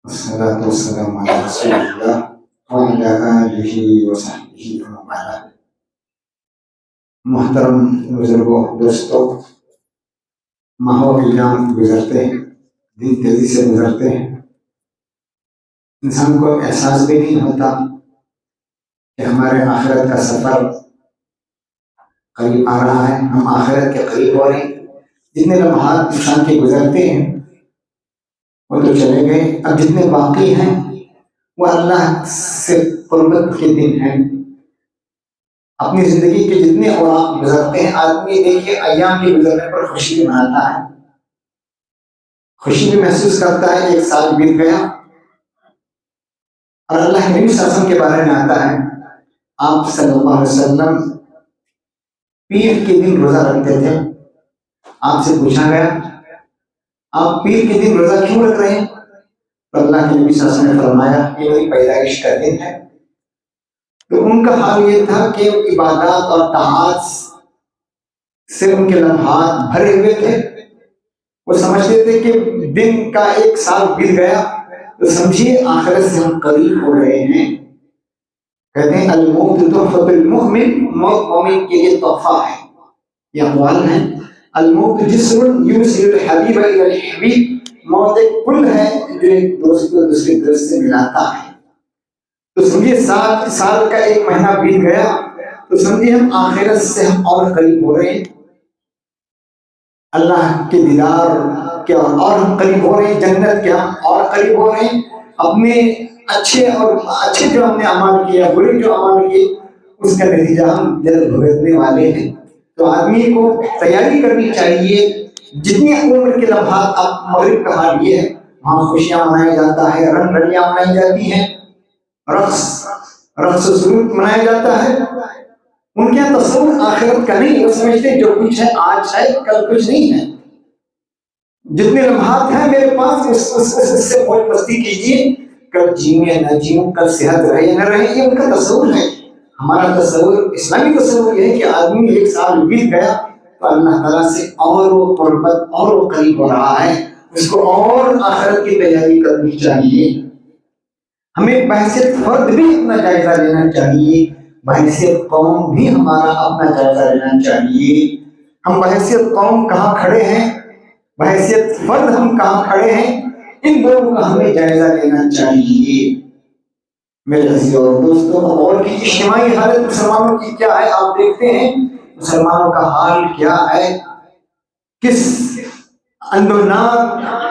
والصلاة والسلام على رسول الله وعلى آلہ وصحبہ ومن والاه۔ محترم بزرگوں، دوستوں، ماہ و ایام گزرتے ہیں، دن تیزی سے گزرتے ہیں، انسان کو احساس بھی نہیں ہوتا کہ ہمارے آخرت کا سفر قریب آ رہا ہے، ہم آخرت کے قریب ہو رہے ہیں۔ جتنے لمحات انسان کے گزرتے ہیں وہ تو چلے گئے، اب جتنے باقی ہیں وہ اللہ سے قربت کے دن ہیں۔ اپنی زندگی کے جتنے اوقات گزرتے ہیں، آدمی دیکھیے ایام کے گزرنے پر خوشی بھی مناتا ہے، خوشی بھی محسوس کرتا ہے، ایک سال بیت گیا۔ اور اللہ کے نبی صلی اللہ علیہ وسلم کے بارے میں آتا ہے، آپ صلی اللہ علیہ وسلم پیر کے دن روزہ رکھتے تھے۔ آپ سے پوچھا گیا آپ پیر کے دن روزہ کیوں رکھ رہے ہیں؟ تو اللہ کے نبی صلی اللہ علیہ وسلم نے فرمایا یہ میری پیدائش کا دن ہے۔ تو ان کا حال یہ تھا کہ عبادات اور طاعات سے ان کے لمحات بھرے ہوئے تھے۔ وہ سمجھتے تھے کہ دن کا ایک سال بیت گیا تو سمجھیے آخرت سے ہم قریب ہو رہے ہیں۔ کہتے ہیں الموت تحفۃ المؤمن، موت مومن کے لیے تحفہ ہے۔ یہ اقوال ہیں، الموت جسر یوصل الحبیب الی الحبیب، موت ایک پل ہے جو ایک دوست کو دوسرے دوست سے ملاتا ہے۔ تو سمجھیے 7 سال کا ایک مہینہ بیت گیا تو سمجھیے ہم آخرت سے ہم اور قریب ہو رہے ہیں، اللہ کے دیدار کے اور ہم قریب ہو رہے ہیں، جنت کے ہم اور قریب ہو رہے ہیں۔ اپنے اچھے جو ہم نے عمل کیا، برے جو عمل کیے، اس کا نتیجہ ہم جلد بھگتنے والے ہیں۔ تو آدمی کو تیاری کرنی چاہیے۔ جتنی عمر کے لمحات، اب مغرب کا حال یہ ہے، وہاں خوشیاں منایا جاتا ہے، رنگ رلیاں منائی جاتی ہیں، رقص و سرود منایا جاتا ہے۔ ان کے یہاں تصور آخرت کا نہیں، وہ سمجھتے جو کچھ ہے آج ہے، کل کچھ نہیں ہے۔ جتنے لمحات ہیں میرے پاس اس سے موج مستی کیجیے، کل جیوں یا نہ جیوں، کل صحت رہے یا نہ رہے، یہ ان کا تصور ہے۔ ہمارا تصور، اسلامی تصور یہ ہے کہ آدمی ایک سال بیت گیا تو اللہ تعالیٰ سے اور وہ قربت اور وہ قریب ہو رہا ہے، اس کو اور آخرت کی تیاری کرنی چاہیے۔ ہمیں بحیثیت فرد بھی اپنا جائزہ لینا چاہیے، بحیثیت قوم بھی ہمارا اپنا جائزہ لینا چاہیے۔ ہم بحیثیت قوم کہاں کھڑے ہیں، بحیثیت فرد ہم کہاں کھڑے ہیں، ان دونوں کا ہمیں جائزہ لینا چاہیے۔ میرے عزیزوں اور دوستوں، اور کی اجتماعی حالت مسلمانوں کی کیا ہے؟ آپ دیکھتے ہیں مسلمانوں کا حال کیا ہے، کس اندوناک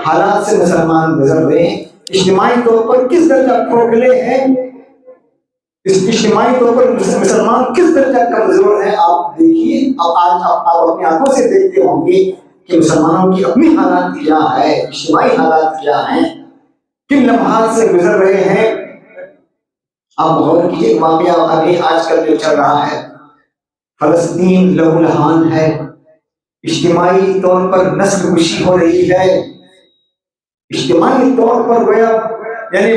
حالات سے مسلمان گزر رہے ہیں، اجتماعی طور پر کس درجہ کھوکھلے ہیں، اس اجتماعی طور پر مسلمان کس درجہ کمزور ہے۔ آپ دیکھیے، آج آپ اپنی آنکھوں سے دیکھتے ہوں گے کہ مسلمانوں کی اپنی حالات کیا ہے، اجتماعی حالات کیا ہیں، کن لمحات سے گزر رہے ہیں۔ آپ غور کیجیے، واقعہ ابھی آج کل جو چل رہا ہے، فلسطین لہو لہان ہے، اجتماعی طور پر نسل کشی ہو رہی ہے، اجتماعی طور پر گویا یعنی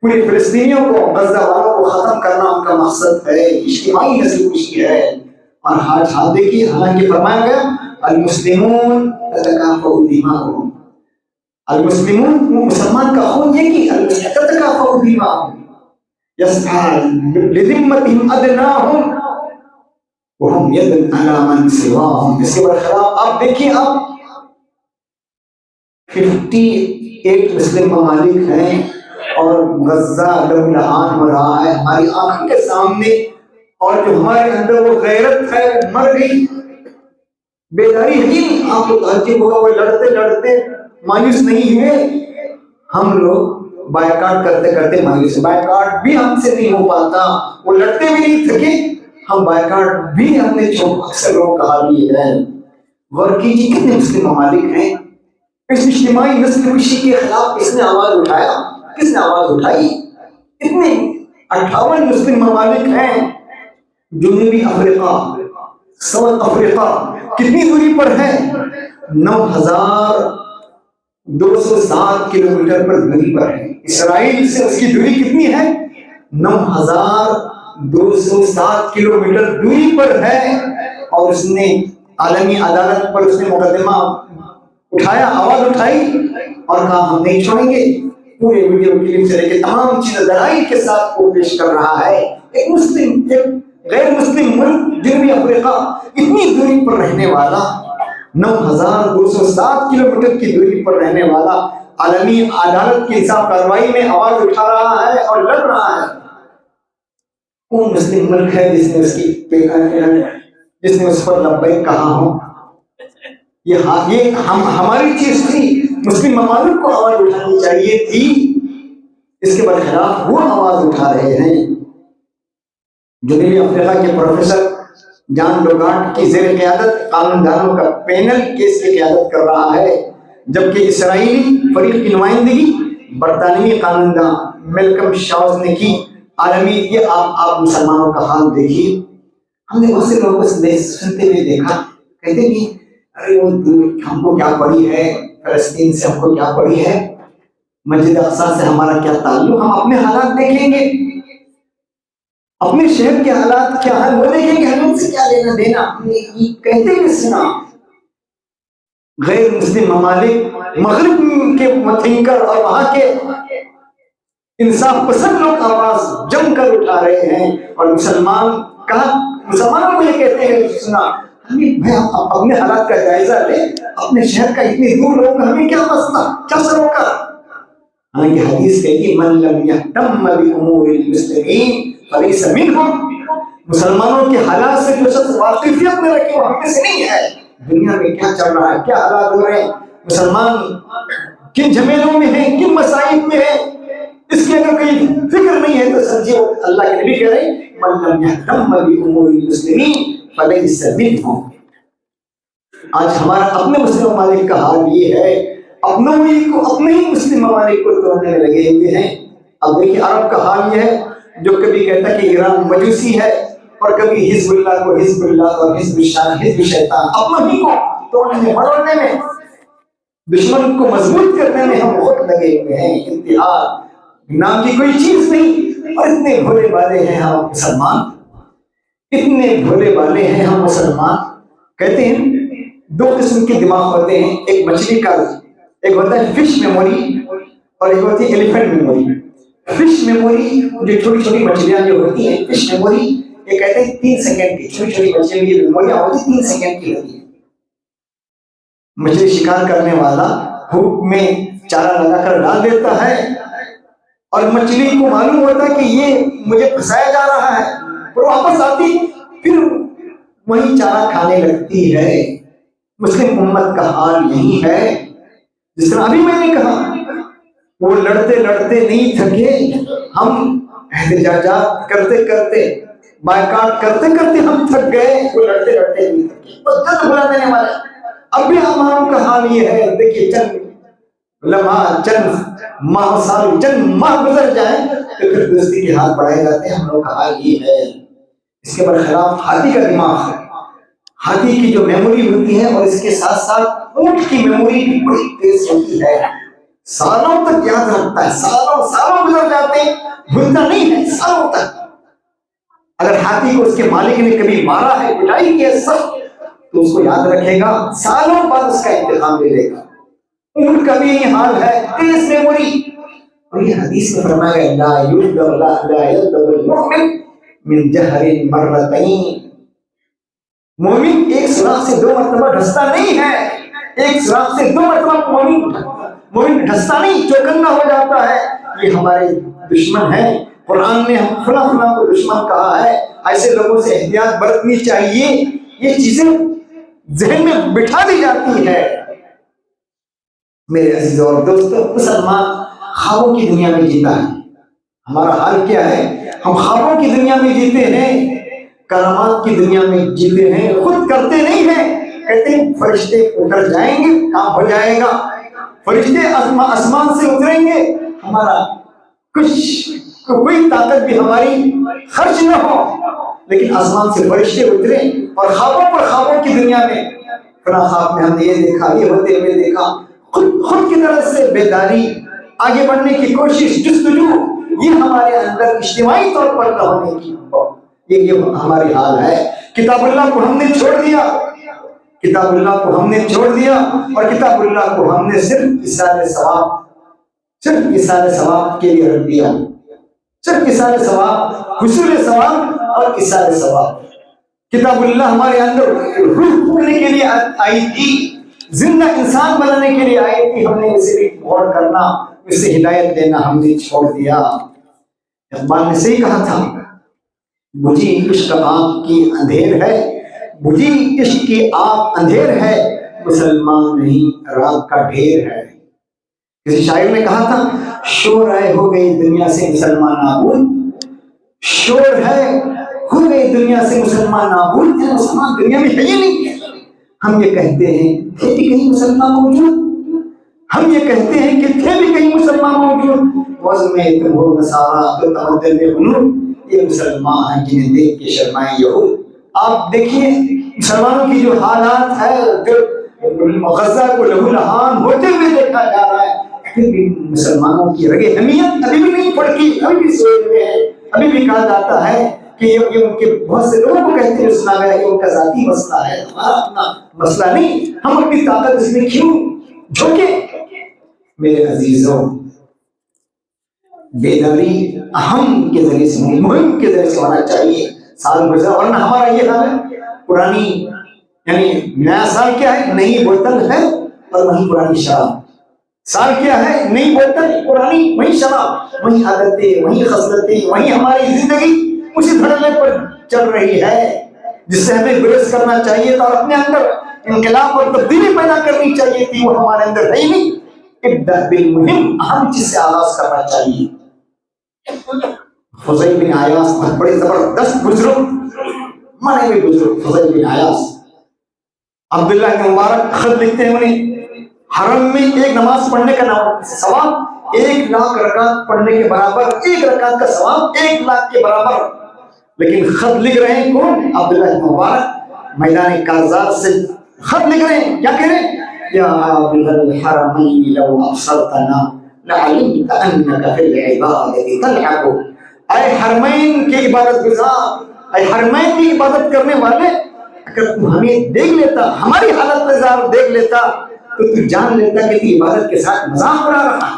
پوری فلسطینیوں کو، غزہ والوں کو ختم کرنا ان کا مقصد ہے، اجتماعی نسل کشی ہے۔ اور حال دیکھیے، حالانکہ فرمایا گیا المسلمون تتکافؤ دماؤہم، المسلمون، مسلمان کا خون یہ کہ تتکافؤ دماؤہم یسعی لذمتہم ادناہم وہم ید علی من سواہم۔ اس کے برخلاف آپ دیکھیے، آپ 58 مسلم ممالک ہیں اور غزہ لہو لہان ہو رہا ہے ہماری آنکھوں کے سامنے، اور جو ہمارے اندر وہ غیرت ہے مر گئی، بیداری ہی نہیں۔ آپ کو تعجب ہوگا، وہ لڑتے لڑتے مایوس نہیں ہوئے۔ ہم لوگ بائیکاٹ کرتے کرتے مایوس، بائیکاٹ بھی ہم سے نہیں ہو پاتا، وہ لڑتے بھی نہیں تھکے، ہم بائیکاٹ بھی ہم نے اکثر لوگ کہا بھی ہے۔ غور کیجیے کتنے مسلم ممالک ہیں، اس اجتماعی نسل کشی کے خلاف کس نے آواز اٹھایا، کس نے آواز اٹھائی؟ اتنے 58 مسلم ممالک ہیں۔ جنوبی افریقہ، ساؤتھ افریقہ کتنی دوری پر ہے؟ 9207 کلومیٹر پر دوری پر ہے۔ اسرائیل سے اس کی دوری کتنی ہے؟ 9207 کلومیٹر دوری پر ہے، اور اس نے عالمی عدالت پر اس نے مقدمہ اٹھایا، آواز اٹھائی اور کہا ہم نہیں چھوڑیں گے، پورے ویڈیو کلپ سے لے کے تمام چیزیں دلائل کے ساتھ وہ پیش کر رہا ہے. ایک غیر مسلم ملک جنوبی افریقہ اتنی دوری پر رہنے والا 9207 کلومیٹر کی دوری پر رہنے والا عالمی عدالت کی انصاف کارروائی میں آواز اٹھا رہا ہے اور لڑ رہا ہے. کون مسلم ملک ہے جس نے اس پر لبیک کہا ہو؟ یہ ہماری چیز تھی. مسلم ممالک کو آواز اٹھانی چاہیے تھی، اس کے برخلاف وہ آواز اٹھا رہے ہیں. جنوبی افریقہ کے پروفیسر جان ڈوگارٹ کی زیر قیادت قانون دانوں کا پینل کیس کی قیادت کر رہا ہے، جبکہ اسرائیلی فریق کی نمائندگی برطانوی قانون دان میلکم شاوز نے کی. عالمی یہ آپ مسلمانوں کا حال دیکھیے. ہم نے بہت سے لوگوں کو سنتے ہوئے دیکھا، کہتے کہ ارے وہ ہم کو کیا پڑی ہے، فلسطین سے ہم کو کیا پڑی ہے، مسجد اقصیٰ سے ہمارا کیا تعلق. ہم اپنے حالات دیکھیں گے، اپنے شہر کے حالات کیا ہیں وہ دیکھیں گے، ہمیں ان سے کیا لینا دینا. کہتے ہیں سنا غیر مسلم ممالک مغرب کے تھنکر اور وہاں کے انصاف پسند لوگ آواز جم کر اٹھا رہے ہیں، اور مسلمانوں کو یہ کہتے ہیں سنا ہم اپنے حالات کا جائزہ لیں، اپنے شہر کا اتنی دور لوگ ہمیں کیا مسئلہ کیا سرو کر. حالانکہ حدیث کہتی من لم یہتم بامور المسلمین فلیس منہم. مسلمانوں کے حالات سے جو شخص واقفیت میں رکھے وہ ہم میں سے نہیں ہے. دنیا میں کیا چل رہا ہے، کیا حالات ہو رہے ہیں، مسلمان کن جھمیلوں میں ہیں، کن مصائب میں ہیں، اس کی اگر کوئی فکر نہیں ہے تو سمجھیے اللہ کے نبی کہہ رہے ہیں من لم یہتم بامور المسلمین فلیس منہم. آج ہمارا اپنے مسلم ممالک کا حال یہ ہے، اپنے ہی مسلم ممالک کو توڑنے میں لگے ہوئے ہیں. اب دیکھیے عرب کا حال یہ ہے، جو کبھی کہتا کہ ایران مجوسی ہے، اور کبھی حزب اللہ کو حزب اللہ اور حزب شیطان. اپنے ہی کو توڑنے میں مروڑنے میں، دشمن کو مضبوط کرنے میں ہم بہت لگے ہوئے ہیں. اتحاد نام کی کوئی چیز نہیں. اور اتنے بھولے والے ہیں ہم مسلمان، اتنے بھولے والے ہیں ہم مسلمان. کہتے ہیں دو قسم کے دماغ ہوتے ہیں، ایک مچھلی کا، ایک ہوتا ہے فش میموری اور ایک ہوتی ہے ایلیفنٹ میموری. فش میموری جو چھوٹی چھوٹی مچھلیاں جو ہوتی ہیں، فش میموری یہ کہتے ہیں 3 سیکنڈ کی چھوٹی چھوٹی مچھلیاں کی میموریاں ہوتی 3 سیکنڈ کی ہوتی ہے. مچھلی شکار کرنے والا ہوک میں چارہ لگا کر ڈال دیتا ہے، اور مچھلی کو معلوم ہوتا ہے کہ یہ مجھے پھنسایا جا رہا ہے، اور واپس آتی پھر وہی چارہ کھانے لگتی ہے. مسلم امت کا حال یہی ہے. جس طرح ابھی میں نے کہا وہ لڑتے لڑتے نہیں تھکے، ہم احتجاجات کرتے کرتے بائیکاٹ کرتے کرتے ہم تھک گئے، وہ لڑتے لڑتے نہیں تھکے. بس جلد بلا دینے والے. اب بھی ہماروں کا حال یہ ہے. دیکھیے چند لمحہ، چند ماہ، سال، چند ماہ گزر جائیں تو پھر دوستی کے ہاتھ بڑھائے جاتے ہیں. ہم لوگ کا حال یہ ہے. اس کے برخلاف ہاتھی کا دماغ ہے. ہاتھی کی جو میموری ہوتی ہے، اور اس کے ساتھ ساتھ اونٹ کی میموری بھی بڑی تیز ہوتی ہے، سالوں تک یاد رکھتا ہے. سالوں گزر جاتے ہیں، بھولتا نہیں ہے سالوں تک. اگر ہاتھی کو اس کے مالک نے کبھی مارا ہے، پٹائی کی ہے سخت، تو اس کو یاد رکھے گا، سالوں بعد اس کا انتقام لے لے گا. اونٹ کا بھی یہ حال ہے، تیز میموری. اور یہ حدیث میں فرمایا گیا لا یلدغ المؤمن من جہر مرتین. مومن ایک سوراخ سے 2 مرتبہ ڈھستا نہیں ہے. ایک سوراخ سے 2 مرتبہ مومن ڈھستا نہیں، چوکنا ہو جاتا ہے. یہ ہمارے دشمن ہیں. قرآن نے ہم فلاں کو دشمن کہا ہے. ایسے لوگوں سے احتیاط برتنی چاہیے. یہ چیزیں ذہن میں بٹھا دی جاتی ہے. میرے عزیز اور دوستو، مسلمان خوابوں کی دنیا میں جیتا ہے. ہمارا حال کیا ہے؟ ہم خوابوں کی دنیا میں جیتے ہیں، کرامات کی دنیا میں جیتے ہیں. خود کرتے نہیں ہیں. کہتے ہیں فرشتے اتر جائیں گے، کام ہو جائے گا. فرشتے آسمان سے اتریں گے، ہمارا کوئی طاقت بھی ہماری خرچ نہ ہو، لیکن آسمان سے فرشتے اتریں اور خوابوں پر خوابوں کی دنیا میں، فلاں خواب میں ہم نے یہ دیکھا، یہ ہوتے ہوئے دیکھا. خود کی طرف سے بیداری، آگے بڑھنے کی کوشش، جستجو، یہ ہمارے اندر اجتماعی طور پر نہ ہونے کی، یہ ہماری حال ہے. کتاب اللہ کو ہم نے چھوڑ دیا، کتاب اللہ کو ہم نے چھوڑ دیا، اور کتاب اللہ کو ہم نے صرف ایصال ثواب صرف ایصال ثواب کے لیے رکھ دیا، صرف ایصال ثواب، حصول ثواب اور ایصال ثواب۔ کتاب اللہ ہمارے اندر روح پھونکنے کے لیے آئی تھی، زندہ انسان بنانے کے لیے آئی تھی، ہم نے اسے بھی غور کرنا، اسے ہدایت دینا ہم نے چھوڑ دیا۔ اقبال نے صحیح کہا تھا، بجھی عشق آپ کی اندھیر ہے، بجھی عشق کی آپ اندھیر ہے، مسلمان نہیں رات کا ڈھیر ہے۔ کسی شاعر نے کہا تھا، شور ہے ہو گئی دنیا سے مسلمان نابود، شور ہے ہو گئی دنیا سے مسلمان نابود، مسلمان دنیا میں ہے ہی نہیں۔ ہم یہ کہتے ہیں تھے بھی کہیں مسلمان موجود، ہم یہ کہتے ہیں کہ تھے بھی کہیں مسلمان موجود، وزن میں تم ہو نصارا تو تمدن میں ہنود، یہ مسلمان ہیں جنہیں دیکھ کے شرمائیں یہود۔ آپ دیکھیے مسلمانوں کی جو حالات ہے، جو غزہ کو لہو لہان ہوتے ہوئے دیکھا جا رہا ہے، پھر بھی مسلمانوں کی رگے حمیت ابھی بھی نہیں پڑتی، ابھی بھی سوچ رہے ہیں، ابھی بھی کہا جاتا ہے کہ یہ ان کے بہت سے لوگوں کو کہتے ہیں سنا گیا کہ ان کا ذاتی مسئلہ ہے، ہمارا اپنا مسئلہ نہیں، ہم اپنی طاقت اس میں کیوں جھوکے؟ میرے عزیزوں، بیداری اہم کے ذریعے سے، مہم کے ذریعے سے ہونا چاہیے۔ سال گزرا، ورنہ ہمارا یہ حال ہے، پرانی یعنی نیا سال کیا ہے؟ نئی بوتل ہے اور وہی پرانی شراب۔ سال کیا ہے؟ نئی بوتل پرانی وہی شراب، وہی عادتیں، وہی خصلتیں، وہی ہماری زندگی اسی دھڑلے پر چل رہی ہے، جس سے ہمیں گریز کرنا چاہیے تھا اور اپنے اندر انقلاب اور تبدیلی پیدا کرنی چاہیے تھی، وہ ہمارے اندر ہے ہی نہیں۔ ابدأ بالمہم، اہم چیز سے آغاز کرنا چاہیے۔ فضیل بن عیاض بڑے زبردست بزرگ، مانے ہوئے بزرگ، فضیل بن عیاض، عبداللہ بن مبارک خط لکھتے ہیں انہیں، حرم میں ایک نماز پڑھنے کا ثواب 1,00,000 رکعت پڑھنے کے برابر، ایک رکعت کا ثواب 1,00,000 کے برابر، لیکن خط لکھ رہے ہیں کون؟ عبداللہ بن مبارک، میدان کارزات سے خط لکھ رہے ہیں، کیا کہہ رہے ہیں؟ یا عابد الحرمین لو ابصرتنا لعلمت انک فی العبادۃ تلعب۔ اے حرمین کے عبادت گزار، اے حرمین کی عبادت کرنے والے، اگر تم ہمیں دیکھ لیتا، ہماری حالت میں ظاہر دیکھ لیتا تو تو جان لیتا کہ تو عبادت کے ساتھ مذاق اڑا رہا ہے۔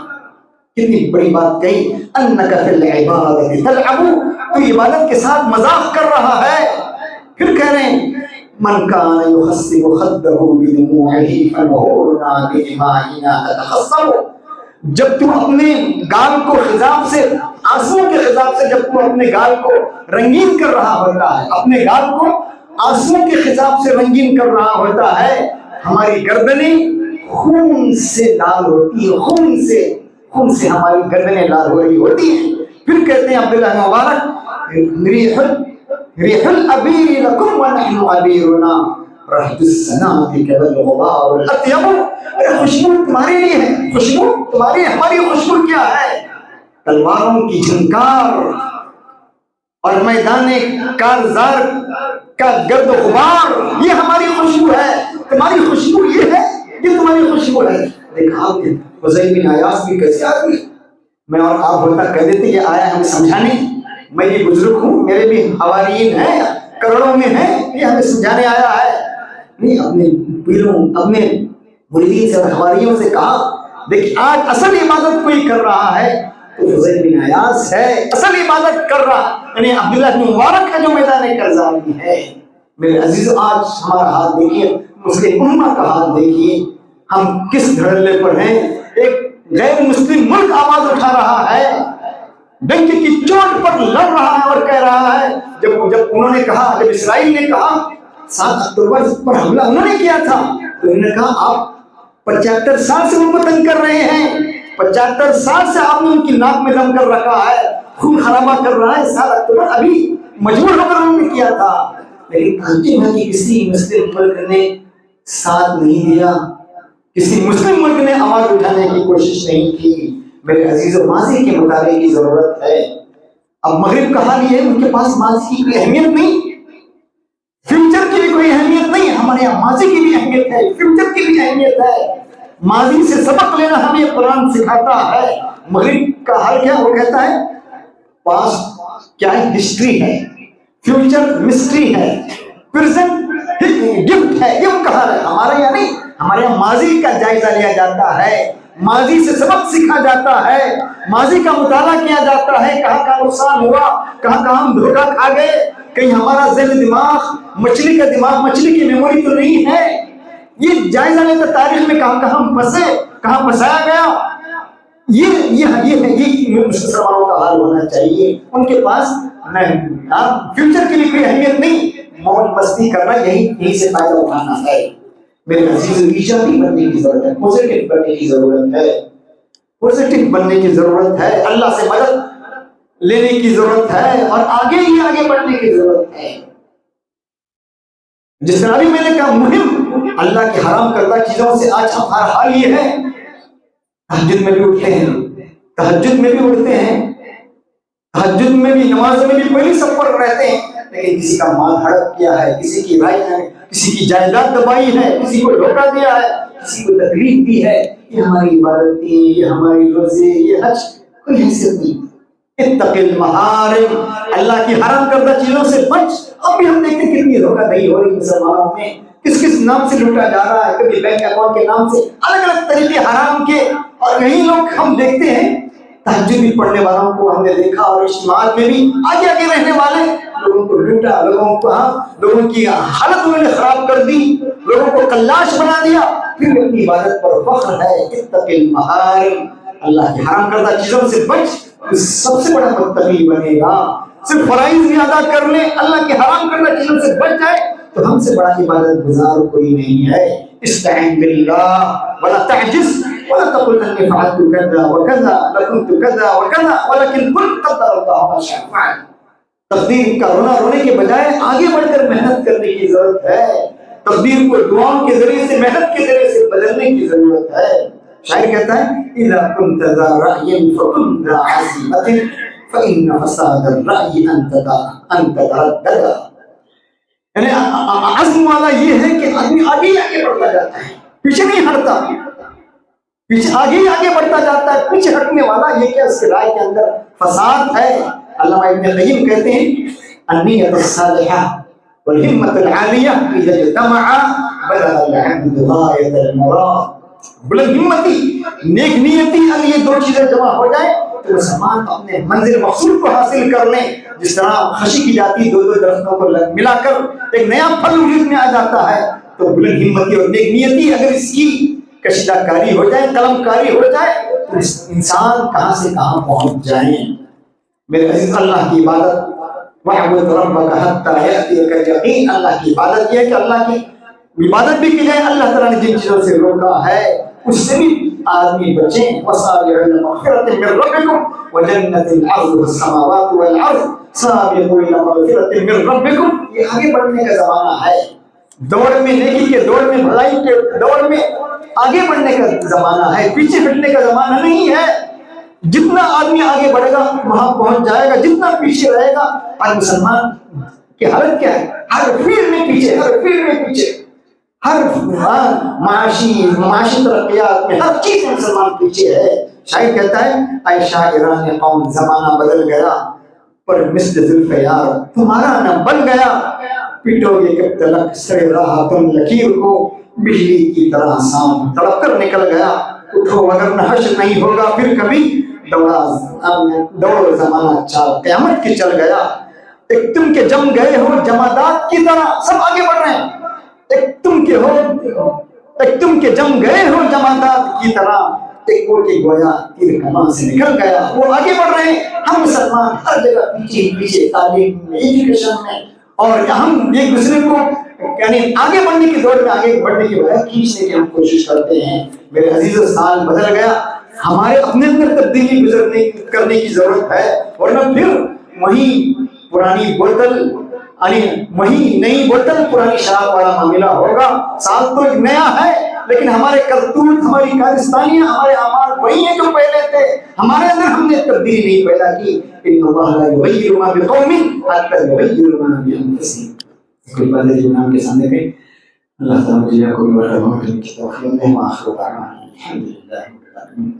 کتنی بڑی بات کہی، انک فی العبادۃ تلعب، تو عبادت کے ساتھ مذاق کر رہا ہے۔ پھر کہہ رہے ہیں من کان یخصب خدہ بدموعہ فنحورنا بدمائنا تتخصب۔ جب تم اپنے گال کو خضاب سے، آنسوؤں کے خضاب سے جب تم اپنے گال کو رنگین کر رہا ہوتا ہے، اپنے گال کو آنسوؤں کے خضاب سے رنگین کر رہا ہوتا ہے، ہماری گردنیں خون سے لال ہوتی ہے، خون سے ہماری گردنیں لال ہو رہی ہوتی ہیں۔ پھر کہتے ہیں عبداللہ مبارک، ریح الابیر لکم ونحن ابیرنا رہد السنابک والغبار الاطیب۔ خوشبو تمہارے لیے ہے، خوشبو تمہاری، ہماری خوشبو کیا ہے؟ تلواروں کی جھنکار اور میدان کارزار کا گرد و غبار، یہ ہماری خوشبو ہے، تمہاری خوشبو یہ ہے، یہ تمہاری خوشبو ہے۔ دیکھا آپ نے فضیل بن عیاض بھی کیسے آدمی، میں اور آپ ہوتا کہہ دیتے یہ آیا ہمیں سمجھانے، میں یہ بزرگ ہوں، میرے بھی حواریین ہیں، کروڑوں میں ہیں، یہ ہمیں سمجھانے آیا ہے۔ نہیں، اپنے پیروں، اپنے مریدین سے، حواریوں سے کہا دیکھ آج اصل عبادت کوئی کر رہا ہے تو فضیل بن عیاض ہے، اصل عبادت کر رہا، یعنی عبداللہ بن مبارک کا جو میدان کرزار میں ہے۔ میرے عزیز، آج ہمارا حال دیکھیے، مسلم امہ کا حال دیکھیے، ہم کس دھڑلے پر ہیں۔ ایک غیر مسلم ملک آواز اٹھا رہا ہے، ڈنک کی چوٹ پر لڑ رہا ہے اور کہہ رہا ہے، جب انہوں نے کہا، جب اسرائیل نے کہا 7 اکتوبر پر حملہ انہوں نے کیا تھا، تو انہوں نے کہا آپ 75 سال سے ان کو تنگ کر رہے ہیں، 75 سال سے آپ نے ان کی ناک میں دم کر رکھا ہے، خون خرابہ کر رہا ہے، 7 اکتوبر ابھی مجبور ہو کر انہوں نے کیا تھا، لیکن انجم ہے کہ کسی مسلم ملک نے ساتھ نہیں دیا، کسی مسلم ملک نے آواز اٹھانے کی کوشش نہیں کی۔ میرے عزیزوں، ماضی کے مطالعے کی ضرورت ہے۔ اب مغرب کا حال یہ ہے، ان کے پاس ماضی کی کوئی اہمیت نہیں، فیوچر کی بھی کوئی اہمیت نہیں، ہمارے یہاں ماضی کی بھی اہمیت ہے، فیوچر کی بھی اہمیت ہے۔ ماضی سے سبق لینا ہمیں قرآن سکھاتا ہے۔ مغرب کا حال کیا، وہ کہتا ہے پاسٹ کیا ہے، ہسٹری ہے، فیوچر مسٹری ہے، پریزنٹ گفٹ ہے، یہ وہ کہا ہے۔ ہمارے یہاں نہیں، ہمارے یہاں ماضی کا جائزہ لیا جاتا ہے، ماضی سے سبق سیکھا جاتا ہے، ماضی کا مطالعہ کیا جاتا ہے، کہاں کہاں نقصان ہوا، کہاں کہاں ہم دھوکہ کھا گئے، کہیں ہمارا ذہن دماغ مچھلی کا دماغ مچھلی کی میموری تو نہیں ہے، یہ جائزہ لے کر تاریخ میں کہاں کہاں ہم پھنسے، کہاں پھنسایا گیا، یہ مسلمانوں کا حال ہونا چاہیے۔ ان کے پاس فیوچر کے لیے کوئی اہمیت نہیں، موج مستی کرنا یہی سے فائدہ اٹھانا ہے۔ میرے عزیز، ایجابی بننے کی ضرورت ہے، پوزیٹو بننے کی ضرورت ہے، پوزیٹو بننے کی ضرورت ہے، اللہ سے مدد لینے کی ضرورت ہے، اور آگے بڑھنے کی ضرورت ہے۔ جس طرح بھی میں نے کہا، مہم اللہ کی حرام کردہ چیزوں سے آج ہمارا حال یہ ہے، تہجد میں بھی اٹھتے ہیں، تہجد میں بھی اٹھتے ہیں، تہجد میں بھی، نمازوں میں بھی پہلی سب پر رہتے ہیں، لیکن کسی کا مال ہڑپ کیا ہے، کسی کی رائے ہے، کسی کی جائیداد دبائی ہے، کسی کو دھوکہ دیا ہے، کسی کو تکلیف دی ہے، یہ ہماری عبادت تھی، یہ ہماری روزے، یہ حج، کوئی حیثیت نہیں۔ اتق المحارم، اللہ کی حرام کردہ چیزوں سے بچ۔ اب بھی ہم دیکھتے ہیں کتنی دھوکہ دہی ہو رہی مسلمانوں میں، کس نام سے لوٹا جا رہا ہے، کبھی بینک اکاؤنٹ کے نام سے، الگ الگ طریقے حرام کے، اور یہی لوگ ہم دیکھتے ہیں تہجد بھی پڑھنے والوں کو ہم نے دیکھا، اور اجتماعات میں بھی آگے رہنے والے لوگوں کو لوٹا، لوگوں کی حالت انہوں نے خراب کر دی، لوگوں کو کلاش بنا دیا، پھر اپنی عبادت پر فخر ہے۔ اتق المحارم، اللہ کی حرام کردہ چیزوں سے بچ، سب سے بڑا متقی بنے گا۔ صرف فرائض بھی ادا کر لے، اللہ کی حرام کردہ چیزوں سے بچ جائے، تو ہم سے بڑا عبادت گزار کوئی نہیں ہے۔ استعین باللہ ولا تعجز ولا تقل انی فعلت كذا وكذا لكنت كذا وكذا ولكن قل قدر الله ما شاء فعل۔ تقدیر کا رونے کے بجائے آگے بڑھ کر محنت کرنے کی ضرورت ہے، تقدیر کو دعاؤں کے ذریعے سے، محنت کے ذریعے سے بدلنے کی ضرورت ہے۔ شاعر کہتا ہے اذا كنت ذا رأي فكن ذا عزيمة فإن فساد الرأي أن تتردد۔ یعنی عزم والا یہ ہے کہ آدمی آگے بڑھتا جاتا ہے، پیچھے نہیں ہٹتا، پیچھے آگے بڑھتا جاتا ہے۔ پیچھے ہٹنے والا یہ کہ اس کے رائے کے اندر فساد ہے۔ علامہ ابن قیم کہتے ہیں النیت الصالحہ والہمت العالیہ اذا اجتمعا بلغ العبد غایۃ المراد۔ بلند ہمتی، نیک نیتی، اگر یہ دو چیزیں جمع ہو جائیں تو مسلمان اپنے منزل مقصود کو حاصل کر لیں۔ جس طرح خشی کی جاتی دو درختوں کو ملا کر ایک نیا پھل وجود میں آ جاتا ہے، تو بلند ہمتی اور نیک نیتی اگر اس کی کشیدہ کاری ہو جائے، قلم کاری ہو جائے، تو انسان کہاں سے کہاں پہنچ جائیں۔ میرے عزیز، اللہ کی عبادت، وَاعْبُدْ رَبَّكَ حَتَّىٰ يَأْتِيَكَ الْيَقِينُ، اللہ کی عبادت یہ ہے کہ اللہ کی عبادت بھی کی جائے، اللہ تعالیٰ نے جن چیزوں سے روکا ہے اس سے بھی آدمی بچیں۔ وَسَارِعُوا إِلَىٰ مَغْفِرَةٍ مِّن رَّبِّكُمْ وَجَنَّةٍ عَرْضُهَا السَّمَاوَاتُ وَالْأَرْضُ سَابِقُوا إِلَىٰ مَغْفِرَةٍ مِّن رَّبِّكُمْ۔ یہ آگے بڑھنے کا زمانہ ہے، دوڑ میں، نیکی کے دوڑ میں، بھلائی کے دوڑ میں آگے بڑھنے کا زمانہ ہے، پیچھے ہٹنے کا زمانہ نہیں ہے۔ جتنا آدمی آگے بڑھے گا وہاں پہنچ جائے گا، جتنا پیچھے رہے گا۔ آج مسلمان کی حالت کیا ہے؟ ہر فیلڈ میں پیچھے، ہر فیلڈ میں پیچھے، ہر معاشی ترقیات میں، ہر چیز میں مسلمان پیچھے ہے۔ شاعر کہتا ہے اے شاعران قوم زمانہ بدل گیا، پر مثل زلف یار تمہارا نہ بن گیا، پیٹو گے کب تلک سر رہا تم لکیر کو، بجلی کی طرح سام تڑپ کر نکل گیا، اٹھو مگر نہ حشر نہیں ہوگا پھر کبھی، دوڑو زمانہ چال قیامت کی چل گیا۔ ایک تم کے جم گئے ہو جمادات کی طرح، سب آگے بڑھ رہے ہیں، ایک تم کے جم گئے ہو جمادات کی طرح، ایک وہ کہ گویا تیر کمان سے نکل گیا۔ وہ آگے بڑھ رہے ہیں، ہم مسلمان ہر جگہ پیچھے، تعلیم میں، ایجوکیشن میں، اور ہم ایک دوسرے کو یعنی آگے بڑھنے کی دوڑ میں آگے بڑھنے کی بجائے کھینچنے کی ہم کوشش کرتے ہیں۔ میرے عزیزو، سال بدل گیا، ہمارے اپنے اندر تبدیلی کرنے کی ضرورت ہے، ورنہ پھر وہی پرانی بوتل، یعنی وہی نئی بوتل پرانی شراب والا معاملہ ہوگا۔ سال تو ایک نیا ہے، لیکن ہمارے کرتوت، ہماری کارستانیاں، ہمارے اعمال وہی ہیں جو پہلے تھے، ہمارے اندر ہم نے تبدیلی نہیں پیدا کی۔ ان اللہ لا یغیر ما بقوم حتی یغیروا ما بانفسہم۔ کوئی بات ہے جو نام کے سامنے پہ اللہ تعالیٰ مجھے کوئی بڑا بہت کی توفیق دے۔ آخر دعوانا الحمدللہ رب العالمین۔